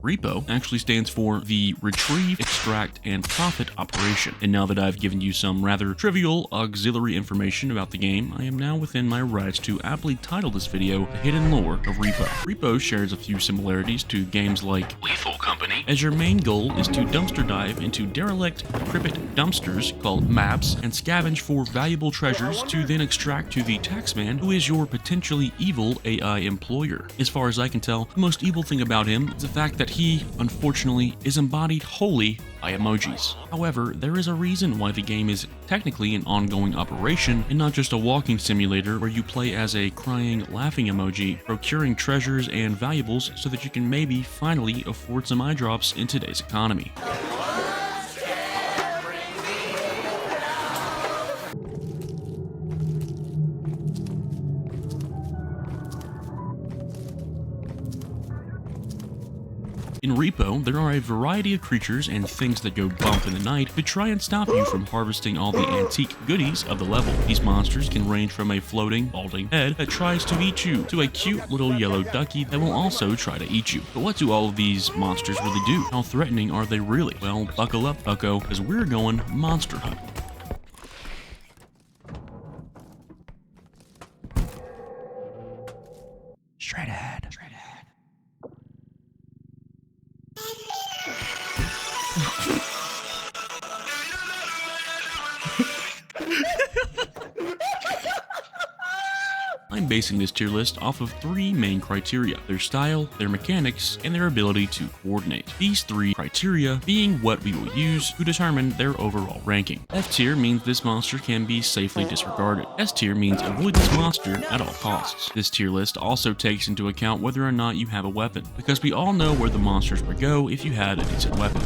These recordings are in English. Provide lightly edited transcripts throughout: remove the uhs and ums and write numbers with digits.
R.E.P.O actually stands for the Retrieve, Extract, and Profit Operation. And now that I've given you some rather trivial auxiliary information about the game, I am now within my rights to aptly title this video The Hidden Lore of R.E.P.O. R.E.P.O shares a few similarities to games like Lethal Company, as your main goal is to dumpster dive into derelict, decrepit dumpsters called maps and scavenge for valuable treasures to then extract to the taxman, who is your potentially evil AI employer. As far as I can tell, the most evil thing about him is the fact that he, unfortunately, is embodied wholly by emojis. However, there is a reason why the game is technically an ongoing operation and not just a walking simulator where you play as a crying, laughing emoji, procuring treasures and valuables so that you can maybe finally afford some eye drops in today's economy. In R.E.P.O, there are a variety of creatures and things that go bump in the night to try and stop you from harvesting all the antique goodies of the level. These monsters can range from a floating, balding head that tries to eat you, to a cute little yellow ducky that will also try to eat you. But what do all of these monsters really do? How threatening are they really? Well, buckle up, bucko, because we're going monster hunting. Straight ahead. I'm basing this tier list off of three main criteria: their style, their mechanics, and their ability to coordinate. These three criteria being what we will use to determine their overall ranking. F tier means this monster can be safely disregarded. S tier means avoid this monster at all costs. This tier list also takes into account whether or not you have a weapon, because we all know where the monsters would go if you had a decent weapon.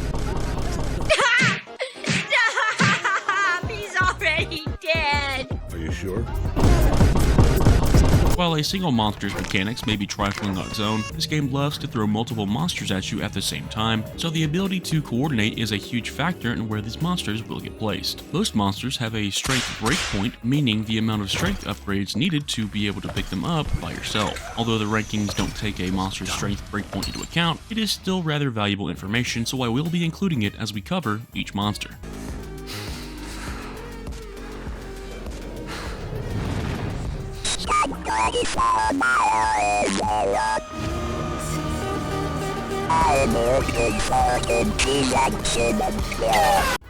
Stop! He's already dead! Are you sure? While a single monster's mechanics may be trifling on its own, this game loves to throw multiple monsters at you at the same time, so the ability to coordinate is a huge factor in where these monsters will get placed. Most monsters have a strength breakpoint, meaning the amount of strength upgrades needed to be able to pick them up by yourself. Although the rankings don't take a monster's strength breakpoint into account, it is still rather valuable information, so I will be including it as we cover each monster.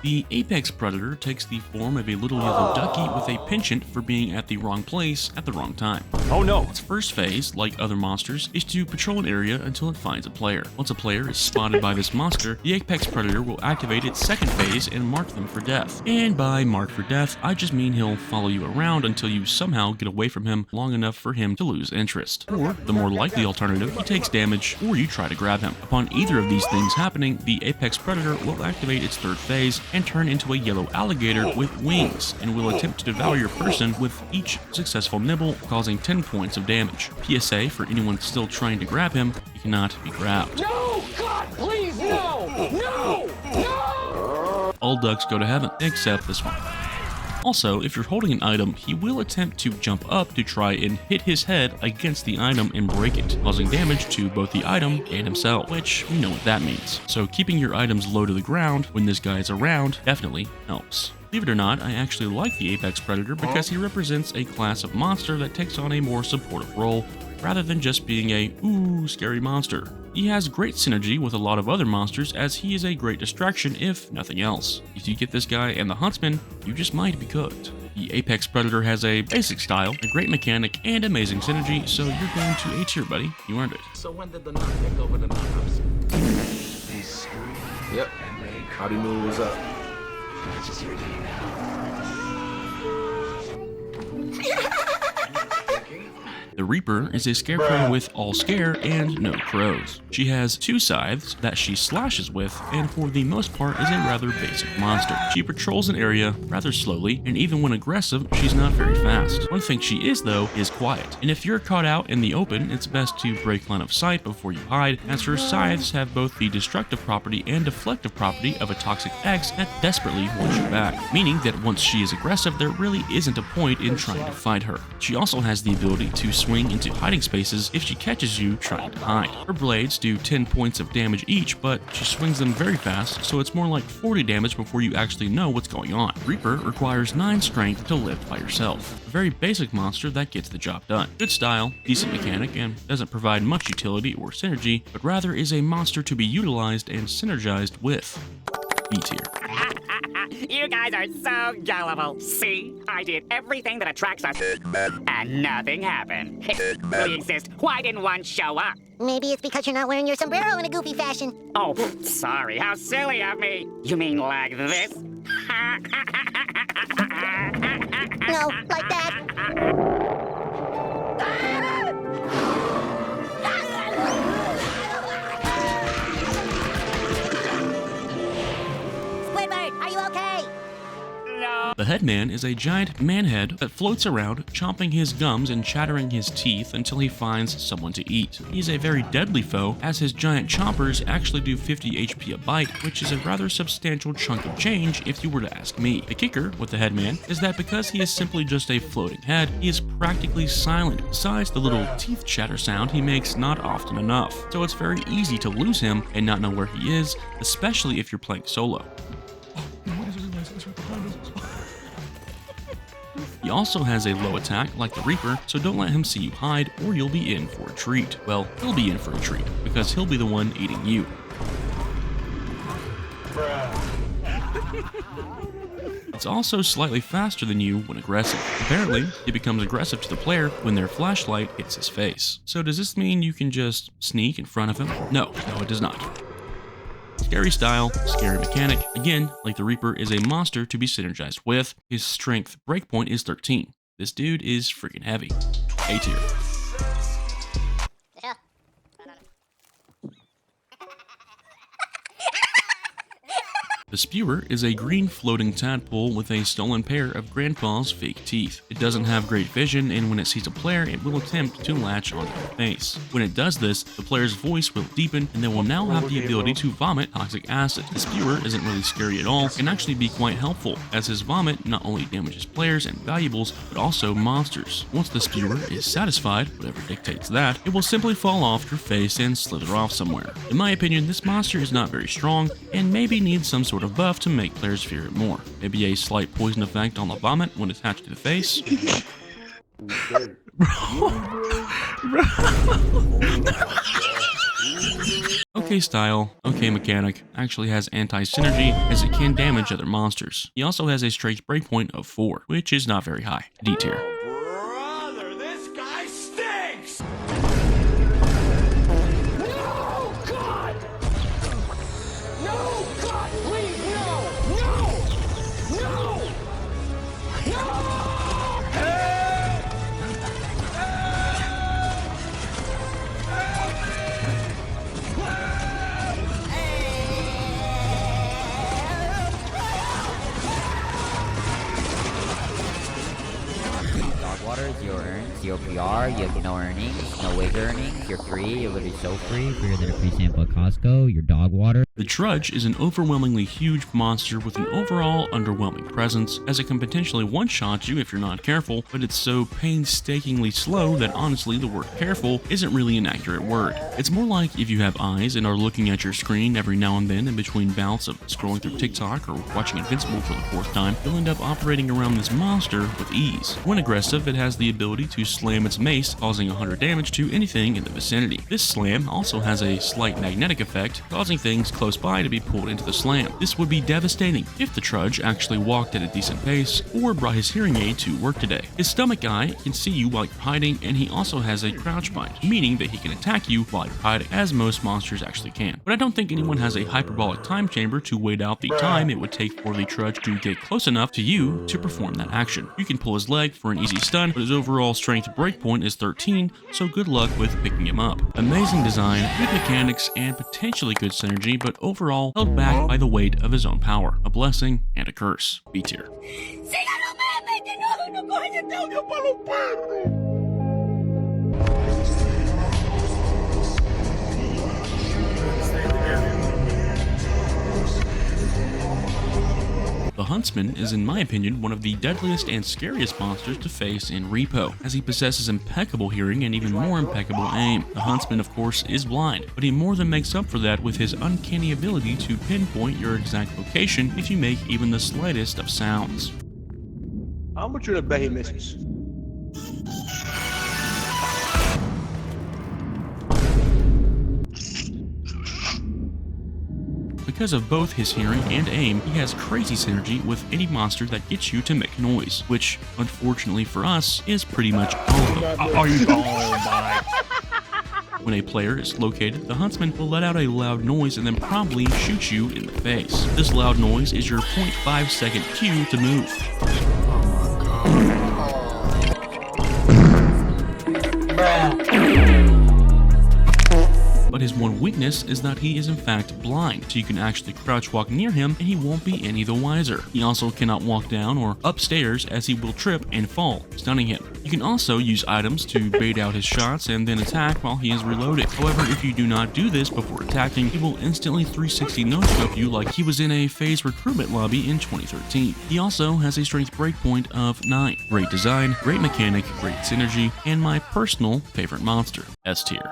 The apex predator takes the form of a little yellow ducky with a penchant for being at the wrong place at the wrong time. Oh no! Its first phase, like other monsters, is to patrol an area until it finds a player. Once a player is spotted by this monster, the apex predator will activate its second phase and mark them for death. And by mark for death, I just mean he'll follow you around until you somehow get away from him long enough for him to lose interest. Or, the more likely alternative, he takes damage or you try to grab him. Upon either of these things happening, the apex predator will activate its third phase and turn into a yellow alligator with wings, and will attempt to devour your person with each successful nibble, causing 10 points of damage. PSA for anyone still trying to grab him: he cannot be grabbed. No! God, please, no! No! No! All ducks go to heaven, except this one. Also, if you're holding an item, he will attempt to jump up to try and hit his head against the item and break it, causing damage to both the item and himself, which we know what that means. So keeping your items low to the ground when this guy is around definitely helps. Believe it or not, I actually like the apex predator because he represents a class of monster that takes on a more supportive role, rather than just being a ooh scary monster. He has great synergy with a lot of other monsters, as he is a great distraction if nothing else. If you get this guy and the huntsman, you just might be cooked. The apex predator has a basic style, a great mechanic, and amazing synergy, so you're going to A tier, buddy. You earned it. So when did the knock take over the knockouts? Yep. How do you know what's up? The Reaper is a scarecrow with all scare and no crows. She has two scythes that she slashes with, and for the most part is a rather basic monster. She patrols an area rather slowly, and even when aggressive, she's not very fast. One thing she is, though, is quiet. And if you're caught out in the open, it's best to break line of sight before you hide, as her scythes have both the destructive property and deflective property of a toxic X that desperately wants you back, meaning that once she is aggressive, there really isn't a point in trying to fight her. She also has the ability to swim swing into hiding spaces if she catches you trying to hide. Her blades do 10 points of damage each, but she swings them very fast, so it's more like 40 damage before you actually know what's going on. Reaper requires 9 strength to lift by yourself. A very basic monster that gets the job done. Good style, decent mechanic, and doesn't provide much utility or synergy, but rather is a monster to be utilized and synergized with. B tier. You guys are so gullible. See? I did everything that attracts us, and nothing happened. We exist. Why didn't one show up? Maybe it's because you're not wearing your sombrero in a goofy fashion. Oh, sorry. How silly of me. You mean like this? No, like that. Squidward, are you okay? The headman is a giant man-head that floats around, chomping his gums and chattering his teeth until he finds someone to eat. He's a very deadly foe, as his giant chompers actually do 50 HP a bite, which is a rather substantial chunk of change if you were to ask me. The kicker with the headman is that because he is simply just a floating head, he is practically silent, besides the little teeth chatter sound he makes not often enough. So it's very easy to lose him and not know where he is, especially if you're playing solo. He also has a low attack like the Reaper, so don't let him see you hide or you'll be in for a treat. Well, he'll be in for a treat, because he'll be the one eating you. It's also slightly faster than you when aggressive. Apparently, he becomes aggressive to the player when their flashlight hits his face. So does this mean you can just sneak in front of him? No, it does not. Scary style, scary mechanic. Again, like the Reaper, is a monster to be synergized with. His strength breakpoint is 13. This dude is freaking heavy. A tier. Yeah. The spewer is a green floating tadpole with a stolen pair of Grandpa's fake teeth. It doesn't have great vision, and when it sees a player, it will attempt to latch onto their face. When it does this, the player's voice will deepen, and they will now have the ability to vomit toxic acid. The spewer isn't really scary at all, and can actually be quite helpful, as his vomit not only damages players and valuables, but also monsters. Once the spewer is satisfied, whatever dictates that, it will simply fall off your face and slither off somewhere. In my opinion, this monster is not very strong, and maybe needs some sort of buff to make players fear it more. Maybe a slight poison effect on the vomit when attached to the face. Okay style, okay mechanic, actually has anti-synergy as it can damage other monsters. He also has a strength breakpoint of 4, which is not very high. D tier. Brother, this guy stinks! No, God! No, God, please, no! No! No! No! Water, 0 earnings, 0 PR, you have no earnings, no wage earnings, you're free, you're literally so free, freer than a free sample at Costco, your dog water. The Trudge is an overwhelmingly huge monster with an overall underwhelming presence, as it can potentially one-shot you if you're not careful, but it's so painstakingly slow that honestly the word careful isn't really an accurate word. It's more like if you have eyes and are looking at your screen every now and then in between bouts of scrolling through TikTok or watching Invincible for the 4th time, you'll end up operating around this monster with ease. When aggressive, it has the ability to slam its mace, causing 100 damage to anything in the vicinity. This slam also has a slight magnetic effect, causing things close by to be pulled into the slam. This would be devastating if the Trudge actually walked at a decent pace or brought his hearing aid to work today. His stomach eye can see you while you're hiding, and he also has a crouch bite, meaning that he can attack you while you're hiding, as most monsters actually can. But I don't think anyone has a hyperbolic time chamber to wait out the time it would take for the Trudge to get close enough to you to perform that action. You can pull his leg for an easy stun, but his overall strength breakpoint is 13, so good luck with picking him up. Amazing design, good mechanics, and potentially good synergy, but overall held back by the weight of his own power. A blessing and a curse. B tier. The huntsman is in my opinion one of the deadliest and scariest monsters to face in R.E.P.O, as he possesses impeccable hearing and even more impeccable aim. The huntsman of course is blind, but he more than makes up for that with his uncanny ability to pinpoint your exact location if you make even the slightest of sounds. How much you to bet he misses? Because of both his hearing and aim, he has crazy synergy with any monster that gets you to make noise, which, unfortunately for us, is pretty much all of them. When a player is located, the huntsman will let out a loud noise and then promptly shoot you in the face. This loud noise is your 0.5 second cue to move. But his one weakness is that he is in fact blind, so you can actually crouch walk near him and he won't be any the wiser. He also cannot walk down or upstairs as he will trip and fall, stunning him. You can also use items to bait out his shots and then attack while he is reloaded. However, if you do not do this before attacking, he will instantly 360 no-scope you like he was in a phase recruitment lobby in 2013. He also has a strength breakpoint of 9. Great design, great mechanic, great synergy, and my personal favorite monster, S tier.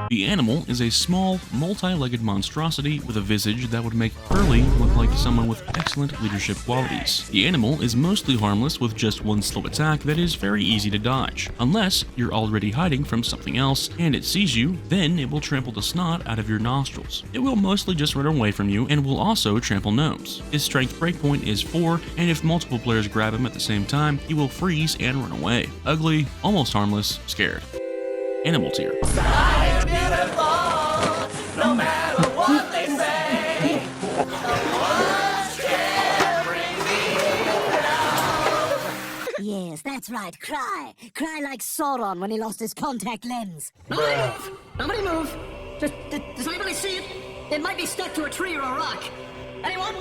The animal is a small, multi-legged monstrosity with a visage that would make Curly look like someone with excellent leadership qualities. The animal is mostly harmless with just one slow attack that is very easy to dodge. Unless you're already hiding from something else and it sees you, then it will trample the snot out of your nostrils. It will mostly just run away from you and will also trample gnomes. His strength breakpoint is 4, and if multiple players grab him at the same time, he will freeze and run away. Ugly, almost harmless, scared. Animal tier. No matter what they say, yes, that's right. Cry. Cry like Sauron when he lost his contact lens. Nobody move! Nobody move! Does anybody see it? It might be stuck to a tree or a rock. Anyone?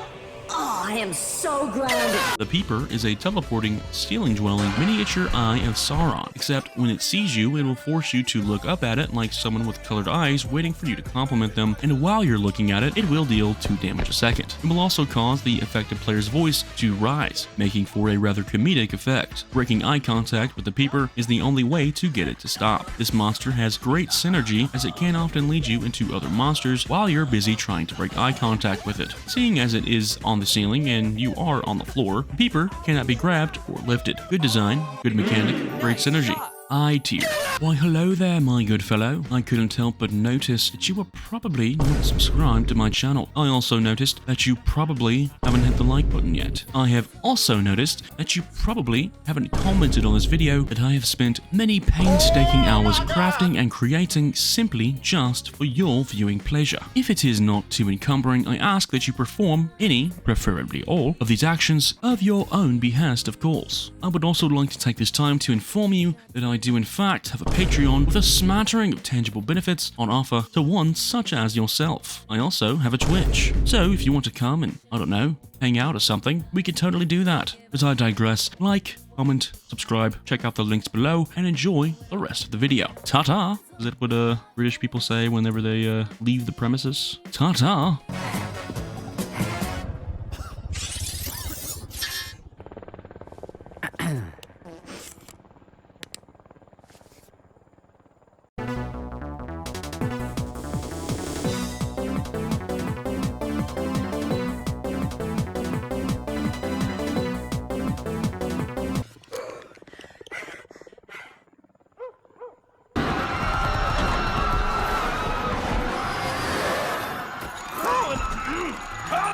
Oh, I am so grounded. The peeper is a teleporting, ceiling-dwelling miniature eye of Sauron, except when it sees you, it will force you to look up at it like someone with colored eyes waiting for you to compliment them, and while you're looking at it, it will deal 2 damage a second. It will also cause the affected player's voice to rise, making for a rather comedic effect. Breaking eye contact with the peeper is the only way to get it to stop. This monster has great synergy as it can often lead you into other monsters while you're busy trying to break eye contact with it. Seeing as it is on the ceiling and you are on the floor, Peeper cannot be grabbed or lifted. Good design, good mechanic, great synergy. I tier. Why hello there my good fellow. I couldn't help but notice that you were probably not subscribed to my channel. I also noticed that you probably haven't hit the like button yet. I have also noticed that you probably haven't commented on this video that I have spent many painstaking hours crafting and creating simply just for your viewing pleasure. If it is not too encumbering, I ask that you perform any, preferably all, of these actions of your own behest of course. I would also like to take this time to inform you that I do in fact have a Patreon with a smattering of tangible benefits on offer to one such as yourself. I also have a Twitch, so if you want to come and, I don't know, hang out or something, we could totally do that. But I digress. Like, comment, subscribe, check out the links below, and enjoy the rest of the video. Ta-ta! Is that what British people say whenever they leave the premises? Ta-ta!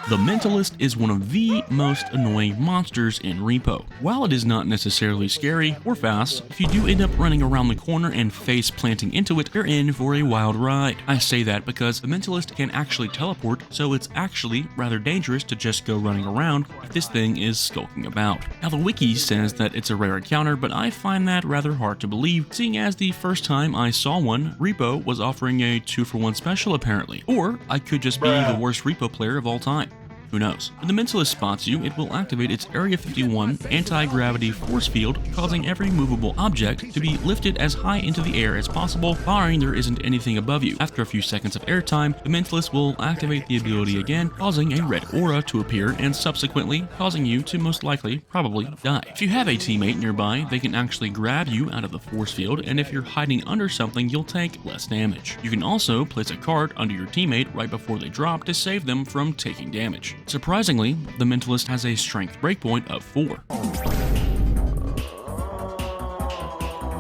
The Mentalist is one of the most annoying monsters in R.E.P.O. While it is not necessarily scary or fast, if you do end up running around the corner and face planting into it, you're in for a wild ride. I say that because the Mentalist can actually teleport, so it's actually rather dangerous to just go running around if this thing is skulking about. Now the wiki says that it's a rare encounter, but I find that rather hard to believe, seeing as the first time I saw one, R.E.P.O was offering a 2-for-1 special apparently. Or I could just be the worst R.E.P.O player of all time. Who knows? When the mentalist spots you, it will activate its Area 51 anti-gravity force field, causing every movable object to be lifted as high into the air as possible, barring there isn't anything above you. After a few seconds of airtime, the mentalist will activate the ability again, causing a red aura to appear and subsequently causing you to most likely probably die. If you have a teammate nearby, they can actually grab you out of the force field, and if you're hiding under something, you'll take less damage. You can also place a card under your teammate right before they drop to save them from taking damage. Surprisingly, the mentalist has a strength breakpoint of 4.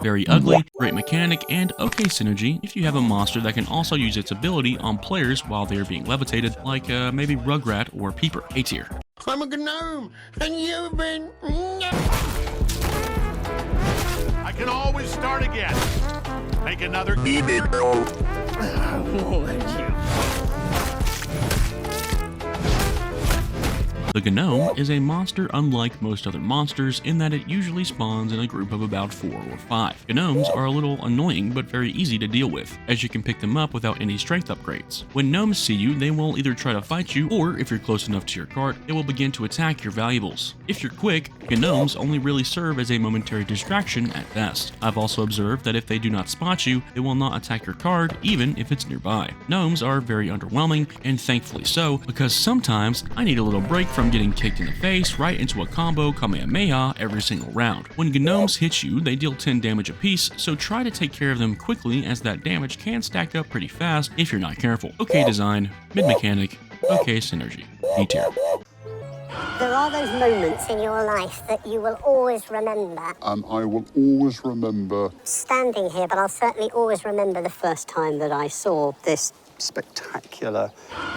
Very ugly, great mechanic, and okay synergy if you have a monster that can also use its ability on players while they are being levitated, like maybe Rugrat or Peeper. A tier. I'm a gnome, and you've been... I can always start again. Make another... The gnome is a monster unlike most other monsters in that it usually spawns in a group of about 4 or 5. Gnomes are a little annoying but very easy to deal with, as you can pick them up without any strength upgrades. When gnomes see you, they will either try to fight you, or if you're close enough to your cart, they will begin to attack your valuables. If you're quick, gnomes only really serve as a momentary distraction at best. I've also observed that if they do not spot you, they will not attack your card even if it's nearby. Gnomes are very underwhelming, and thankfully so, because sometimes I need a little break from getting kicked in the face right into a combo Kamehameha every single round. When gnomes hit you, they deal 10 damage apiece, so try to take care of them quickly as that damage can stack up pretty fast if you're not careful. Okay design, mid mechanic, okay synergy, D tier. There are those moments in your life that you will always remember. I will always remember Standing here, but I'll certainly always remember the first time that I saw this spectacular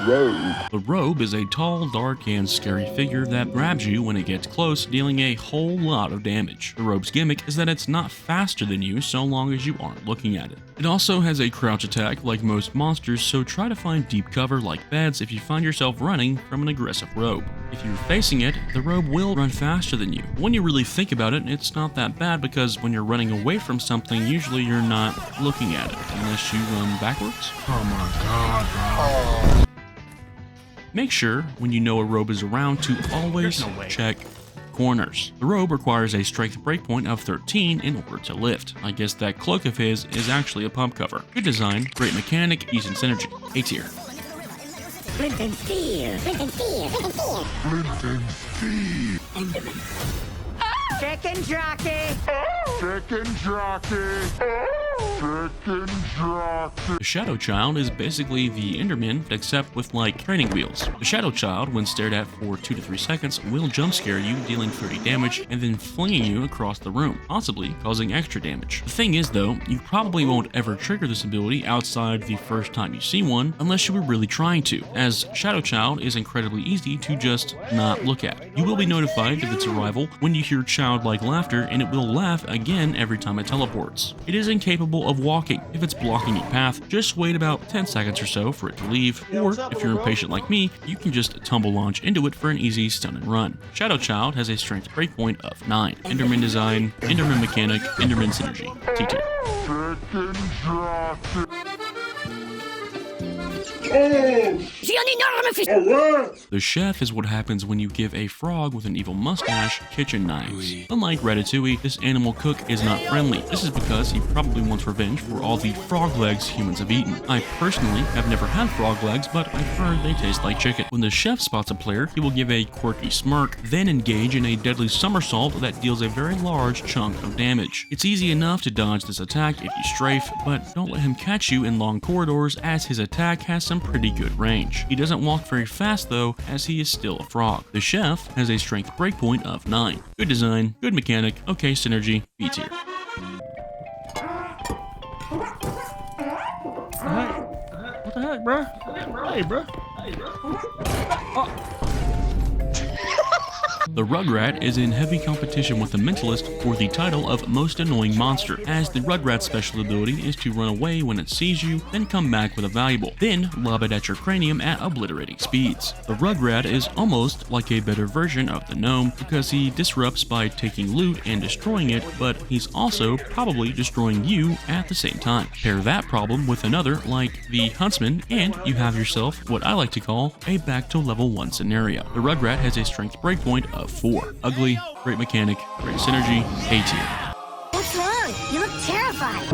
robe. The robe is a tall, dark, and scary figure that grabs you when it gets close, dealing a whole lot of damage. The robe's gimmick is that it's not faster than you so long as you aren't looking at it. It also has a crouch attack like most monsters, so try to find deep cover like beds if you find yourself running from an aggressive robe. If you're facing it, the robe will run faster than you. When you really think about it, it's not that bad because when you're running away from something, usually you're not looking at it, unless you run backwards. Oh my god, bro. Make sure, when you know a robe is around, to always check corners. The robe requires a strength breakpoint of 13 in order to lift. I guess that cloak of his is actually a pump cover. Good design, great mechanic, decent synergy. A tier. Flint and steel. Flint and steel. Flint and steel. Flint and steel. Chicken jockey. Chicken jockey. Chicken jockey. The Shadow Child is basically the Enderman, except with like training wheels. The Shadow Child, when stared at for 2 to 3 seconds, will jump scare you, dealing 30 damage, and then flinging you across the room, possibly causing extra damage. The thing is though, you probably won't ever trigger this ability outside the first time you see one, unless you were really trying to, as Shadow Child is incredibly easy to just not look at. You will be notified of its arrival when you hear childlike laughter, and it will laugh again every time it teleports. It is incapable of walking. If it's blocking your path, just wait about 10 seconds or so for it to leave, or if you're impatient like me, you can just tumble launch into it for an easy stun and run. Shadow Child has a strength breakpoint of 9. Enderman design, Enderman mechanic, Enderman synergy. T tier. The chef is what happens when you give a frog with an evil mustache kitchen knives. Unlike Ratatouille, this animal cook is not friendly. This is because he probably wants revenge for all the frog legs humans have eaten. I personally have never had frog legs, but I've heard they taste like chicken. When the chef spots a player, he will give a quirky smirk, then engage in a deadly somersault that deals a very large chunk of damage. It's easy enough to dodge this attack if you strafe, but don't let him catch you in long corridors, as his attack has some pretty good range. He doesn't walk very fast though, as he is still a frog. The chef has a strength breakpoint of 9. Good design, good mechanic, okay synergy, B tier. What the heck, bro? Hey, bro. The rugrat is in heavy competition with the mentalist for the title of most annoying monster, as the rugrat's special ability is to run away when it sees you, then come back with a valuable, then lob it at your cranium at obliterating speeds. The rugrat is almost like a better version of the gnome because he disrupts by taking loot and destroying it, but he's also probably destroying you at the same time. Pair that problem with another like the huntsman and you have yourself what I like to call a back to level 1 scenario. The rugrat has a strength breakpoint of 4. Ugly, great mechanic, great synergy, A tier. What's wrong? You look terrified.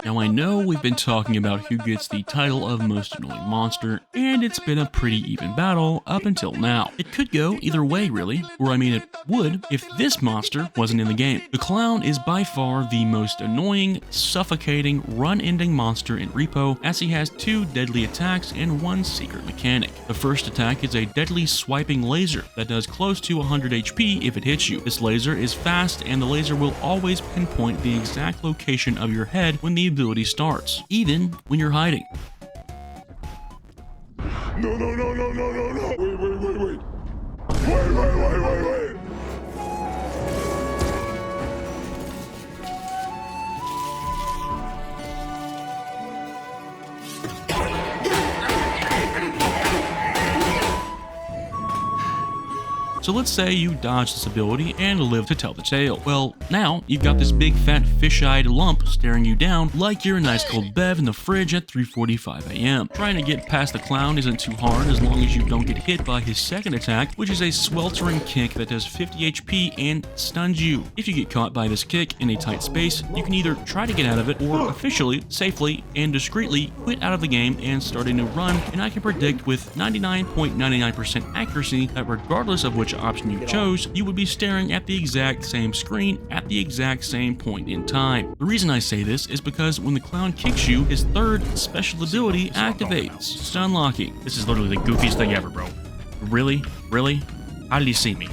Now I know we've been talking about who gets the title of most annoying monster, and it's been a pretty even battle up until now. It could go either way really, or I mean it would if this monster wasn't in the game. The clown is by far the most annoying, suffocating, run-ending monster in R.E.P.O, as he has 2 deadly attacks and 1 secret mechanic. The first attack is a deadly swiping laser that does close to 100 HP if it hits you. This laser is fast and the laser will always pinpoint the exact location of your head when the ability starts, even when you're hiding. No, no, no, no, no, no, no. Wait. Wait. So let's say you dodge this ability and live to tell the tale. Well, now you've got this big fat fish-eyed lump staring you down like you're an ice cold bev in the fridge at 3:45 a.m. Trying to get past the clown isn't too hard as long as you don't get hit by his second attack, which is a sweltering kick that does 50 HP and stuns you. If you get caught by this kick in a tight space, you can either try to get out of it or officially, safely, and discreetly quit out of the game and start a new run, and I can predict with 99.99% accuracy that regardless of which option you chose, you would be staring at the exact same screen at the exact same point in time. The reason I say this is because when the clown kicks you, his third special ability activates, stun locking. This is literally the goofiest thing ever, bro. Really? Really? How did he see me?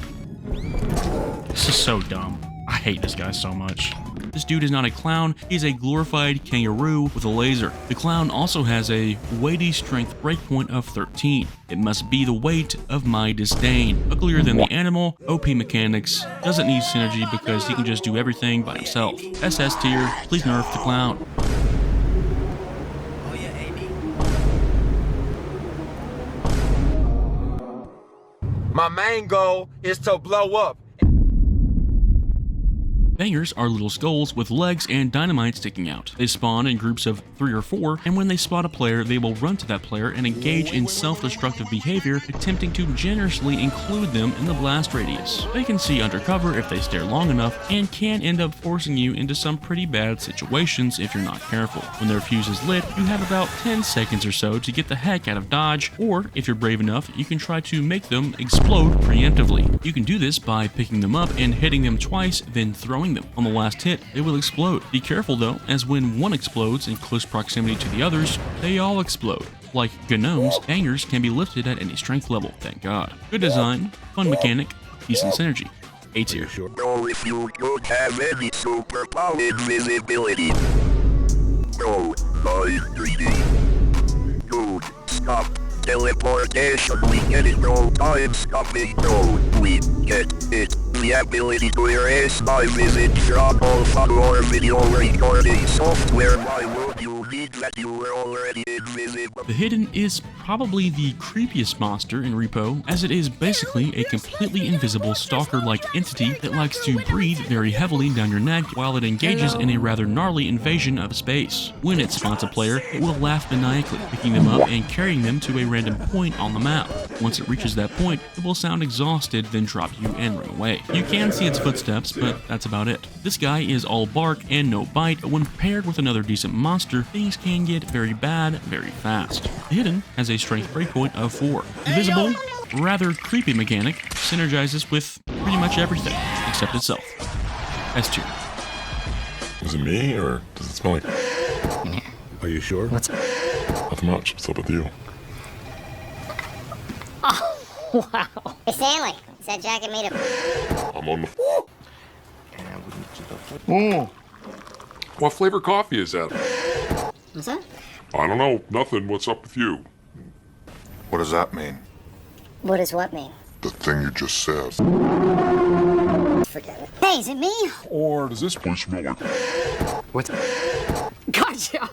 This is so dumb. I hate this guy so much. This dude is not a clown, he's a glorified kangaroo with a laser. The clown also has a weighty strength breakpoint of 13. It must be the weight of my disdain. Uglier than the animal, OP mechanics, doesn't need synergy because he can just do everything by himself. SS tier, please nerf the clown. My main goal is to blow up. Bangers are little skulls with legs and dynamite sticking out. They spawn in groups of 3 or 4, and when they spot a player, they will run to that player and engage in self-destructive behavior, attempting to generously include them in the blast radius. They can see undercover if they stare long enough, and can end up forcing you into some pretty bad situations if you're not careful. When their fuse is lit, you have about 10 seconds or so to get the heck out of dodge, or if you're brave enough, you can try to make them explode preemptively. You can do this by picking them up and hitting them twice, then throwing them. On the last hit, they will explode. Be careful though, as when one explodes in close proximity to the others, they all explode. Like gnomes, bangers can be lifted at any strength level, thank God. Good design, fun mechanic, decent synergy. A tier. No, if you don't have any superpowered visibility. No, by 3D. Dude, stop. Teleportation, we get it. No time stopping. No, we get it. The ability to erase my visit from all follower video recording software. Why would you need that? You were already invisible. The Hidden is probably the creepiest monster in R.E.P.O, as it is basically a completely invisible stalker-like entity that likes to breathe very heavily down your neck while it engages in a rather gnarly invasion of space. When it spots a player, it will laugh maniacally, picking them up and carrying them to a random point on the map. Once it reaches that point, it will sound exhausted, then drop you and run away. You can see its footsteps, but that's about it. This guy is all bark and no bite, but when paired with another decent monster, things can get very bad very fast. The Hidden has a strength breakpoint of 4. Invisible, rather creepy mechanic, synergizes with pretty much everything, except itself. S tier. Is it me, or does it smell like... Are you sure? What's... Nothing much. What's up with you? Wow. Hey, Stanley, is that jacket made of... I'm on the... What flavor coffee is that? What's that? I don't know. Nothing. What's up with you? What does that mean? What does what mean? The thing you just said. Forget it. Hey, is it me? Or does this place smell like... What? Gotcha!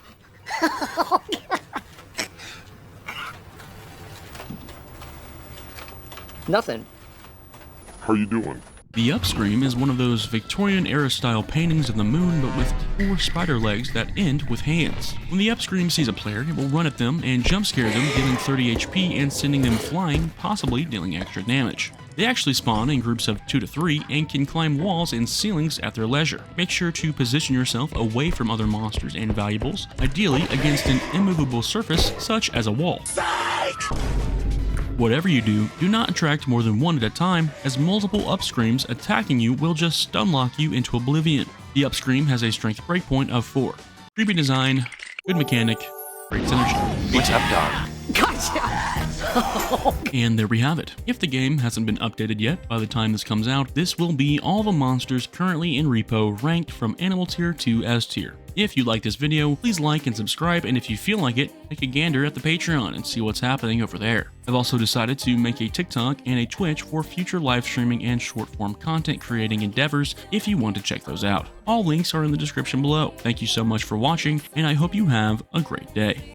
Nothing. How you doing? The upscream is one of those Victorian-era style paintings of the moon, but with 4 spider legs that end with hands. When the upscream sees a player, it will run at them and jump scare them, dealing 30 HP and sending them flying, possibly dealing extra damage. They actually spawn in groups of 2 to 3 and can climb walls and ceilings at their leisure. Make sure to position yourself away from other monsters and valuables, ideally against an immovable surface such as a wall. Whatever you do, do not attract more than 1 at a time, as multiple upscreams attacking you will just stunlock you into oblivion. The upscream has a strength breakpoint of 4. Creepy design, good mechanic, great synergy. What's up, dog? Gotcha! And there we have it. If the game hasn't been updated yet by the time this comes out, this will be all the monsters currently in repo ranked from animal tier to S tier. If you like this video, please like and subscribe, and if you feel like it, take a gander at the Patreon and see what's happening over there. I've also decided to make a TikTok and a Twitch for future live streaming and short-form content creating endeavors if you want to check those out. All links are in the description below. Thank you so much for watching, and I hope you have a great day.